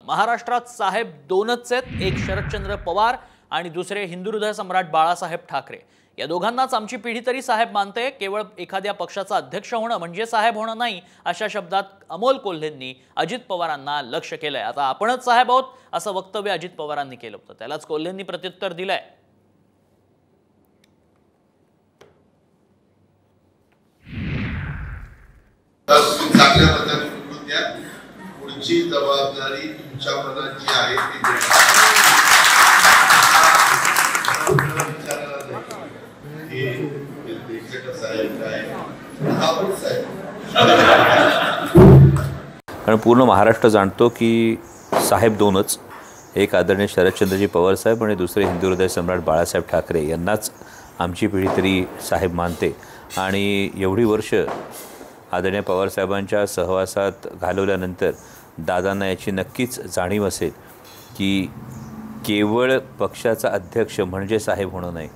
महाराष्ट्रात साहेब दोनच आहेत, एक शरदचंद्र पवार आणि दुसरे हिंदुहृदय सम्राट बाळासाहेब ठाकरे। या दोघांनाच आमची पिढी तरी साहेब मानते। केवळ एखाद्या पक्षाचा अध्यक्ष होणं म्हणजे साहेब होणं नाही, अशा शब्दात अमोल कोल्हेंनी अजित पवारांना लक्ष केलंय। आता आपणच साहेब आहोत असं वक्तव्य अजित पवारांनी केलं होतं, त्यालाच कोल्हेंनी प्रत्युत्तर दिलंय। पुढची जबाबदारी तुमच्या मनाची आहे कारण पूर्ण महाराष्ट्र जाणतो की साहेब दोनच, एक आदरणीय शरदचंद्रजी पवार साहेब आणि दुसरे हिंदुहृदय सम्राट बाळासाहेब ठाकरे यांनाच आमची पिढी तरी साहेब मानते। आणि एवढी वर्ष आदरणीय पवार साहेबांच्या सहवासात घालवल्यानंतर दादांना याची नक्कीच जाणीव असेल की केवळ पक्षाचा अध्यक्ष म्हणजे साहेब होणं नाही।